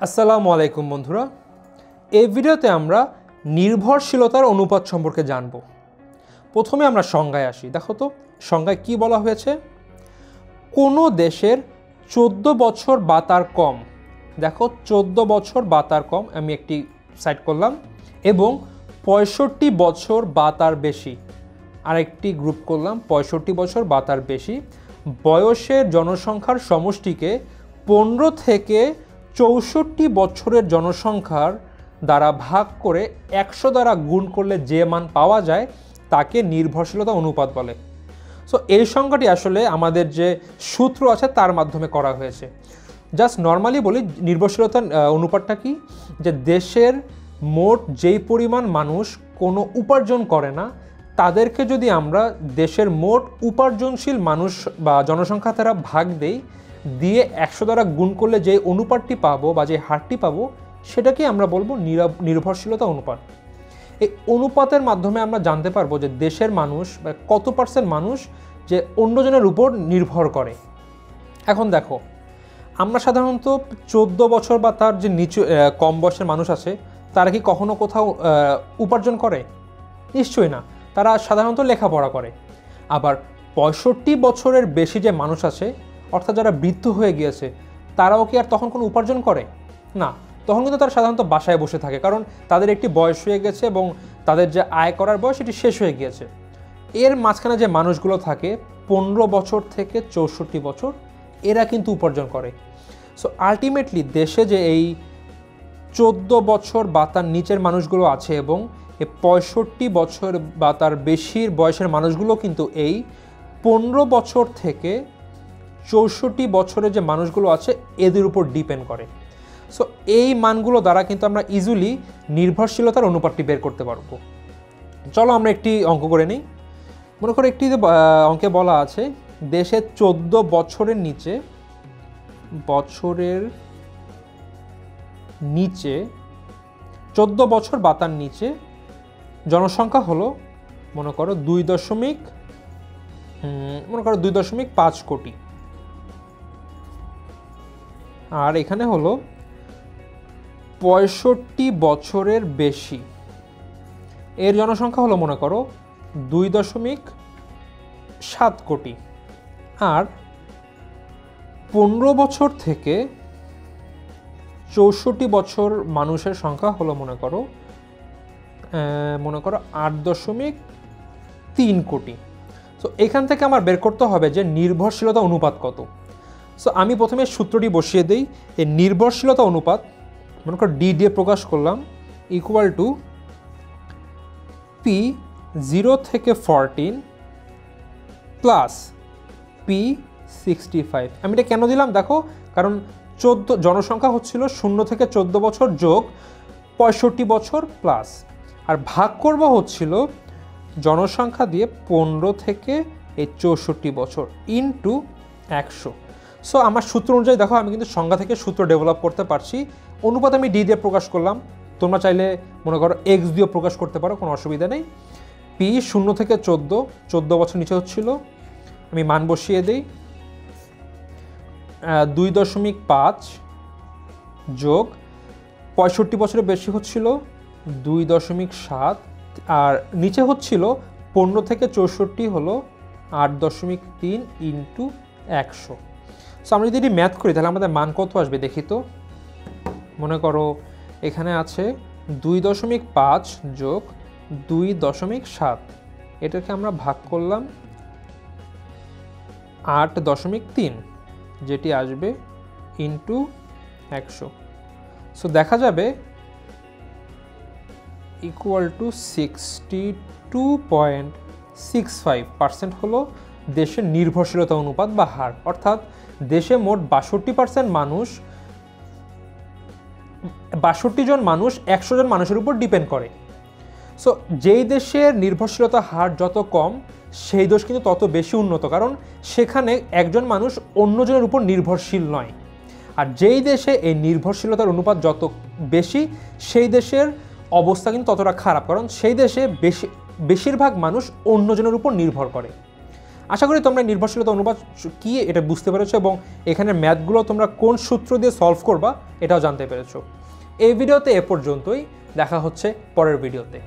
আসসালামু আলাইকুম বন্ধুরা, এই ভিডিওতে আমরা নির্ভরশীলতার অনুপাত সম্পর্কে জানব। প্রথমে আমরা সংজ্ঞায় আসি। দেখো তো সংজ্ঞায় কি বলা হয়েছে। কোনো দেশের 14 বছর বা তার কম, দেখো 14 বছর বা তার কম, আমি একটি সাইড করলাম, এবং 65 বছর বা তার বেশি, আরেকটি গ্রুপ করলাম 65 বছর বা তার বেশি বয়সের জনসংখ্যার সমষ্টিকে 15 থেকে 64 বছরের জনসংখ্যার দ্বারা ভাগ করে 100 দ্বারা গুণ করলে যে মান পাওয়া যায় তাকে নির্ভরশীলতা অনুপাত বলে। সো এই সংখ্যাটি আসলে আমাদের যে সূত্র আছে তার মাধ্যমে করা হয়েছে। জাস্ট নর্মালি বলি, নির্ভরশীলতা অনুপাতটা কি, যে দেশের মোট যেই পরিমাণ মানুষ কোনো উপার্জন করে না তাদেরকে যদি আমরা দেশের মোট উপার্জনশীল মানুষ বা জনসংখ্যা দ্বারা ভাগ দেই, দিয়ে 100 দ্বারা গুণ করলে যে অনুপাতটি পাবো বা যে হারটি পাবো সেটাকে আমরা বলবো নির্ভরশীলতা অনুপাত। এই অনুপাতের মাধ্যমে আমরা জানতে পারবো যে দেশের মানুষ বা কত পার্সেন্ট মানুষ যে অন্যজনের উপর নির্ভর করে। এখন দেখো, আমরা সাধারণত 14 বছর বা তার যে নিচু কম বয়সের মানুষ আছে তারা কি কখনো কোথাও উপার্জন করে? নিশ্চয়ই না, তারা সাধারণত লেখাপড়া করে। আবার 65 বছরের বেশি যে মানুষ আছে, অর্থাৎ যারা বৃদ্ধ হয়ে গিয়েছে, তারাও কি আর তখন কোনো উপার্জন করে? না, তখন কিন্তু তারা সাধারণত বাসায় বসে থাকে, কারণ তাদের একটি বয়স হয়ে গেছে এবং তাদের যে আয় করার বয়স এটি শেষ হয়ে গিয়েছে। এর মাঝখানে যে মানুষগুলো থাকে 15 বছর থেকে 64 বছর, এরা কিন্তু উপার্জন করে। সো আলটিমেটলি দেশে যে এই 14 বছর বা তার নিচের মানুষগুলো আছে এবং এই 65 বছর বা তার বেশির বয়সের মানুষগুলো কিন্তু এই 15 বছর থেকে 64 বছরের যে মানুষগুলো আছে এদের উপর ডিপেন্ড করে। সো এই মানগুলো দ্বারা কিন্তু আমরা ইজিলি নির্ভরশীলতার অনুপাতটি বের করতে পারবো। চলো আমরা একটি অঙ্ক করে নিই। মনে করো একটি অঙ্কে বলা আছে দেশে 14 বছরের নিচে 14 বছর বা তার নিচে জনসংখ্যা হলো মনে করো 2.5 কোটি, আর এখানে হলো 65 বছরের বেশি, এর জনসংখ্যা হলো মনে করো 2.7 কোটি, আর 15 বছর থেকে 64 বছর মানুষের সংখ্যা হলো মনে করো 8.3 কোটি। সো এখান থেকে আমার বের করতে হবে যে নির্ভরশীলতা অনুপাত কত। সো আমি প্রথমে সূত্রটি বসিয়ে দিই। এই নির্ভরশীলতা অনুপাত মনে করো ডি দিয়ে প্রকাশ করলাম, ইকুয়াল টু পি 0 থেকে 14 প্লাস পি 65। আমি এটা কেন দিলাম দেখো, কারণ 14 জনসংখ্যা হচ্ছিল 0 থেকে 14 বছর যোগ 65 বছর প্লাস, আর ভাগ করব হচ্ছিল জনসংখ্যা দিয়ে 15 থেকে এই 64 বছর ইনটু 100। সো আমার সূত্র অনুযায়ী দেখো আমি কিন্তু সংজ্ঞা থেকে সূত্র ডেভেলপ করতে পারছি। অনুপাত আমি ডি দিয়ে প্রকাশ করলাম, তোমরা চাইলে মনে করো এক্স দিয়েও প্রকাশ করতে পারো, কোনো অসুবিধা নেই। পি 0 থেকে 14 বছর নিচে হচ্ছিল, আমি মান বসিয়ে দিই 2.5 যোগ 65 বছরের বেশি হচ্ছিল 2.7, আর নিচে হচ্ছিল 15 থেকে 64 হলো 8.3 ইন্টু 100। সো আমরা যদি এটি ম্যাথ করি তাহলে আমাদের মান কত আসবে দেখি তো। মনে করো এখানে আছে 2.5 যোগ 2.7, এটাকে আমরা ভাগ করলাম 8.3, যেটি আসবে ইন্টু 100। সো দেখা যাবে ইকুয়াল টু 62.65% হলো দেশের নির্ভরশীলতা অনুপাত বা হার। অর্থাৎ দেশে মোট 62% মানুষ, 62 জন মানুষ 100 জন মানুষের উপর ডিপেন্ড করে। সো যেই দেশের নির্ভরশীলতা হার যত কম সেই দেশ কিন্তু তত বেশি উন্নত, কারণ সেখানে একজন মানুষ অন্যজনের উপর নির্ভরশীল নয়। আর যেই দেশে এই নির্ভরশীলতার অনুপাত যত বেশি সেই দেশের অবস্থা কিন্তু ততটা খারাপ, কারণ সেই দেশে বেশিরভাগ মানুষ অন্যজনের উপর নির্ভর করে। আশা করি তোমরা নির্ভরশীলতা অনুপাত কী এটা বুঝতে পেরেছো এবং এখানে ম্যাথগুলো তোমরা কোন সূত্র দিয়ে সলভ করবা এটাও জানতে পেরেছো। এই ভিডিওতে এ পর্যন্তই, দেখা হচ্ছে পরের ভিডিওতে।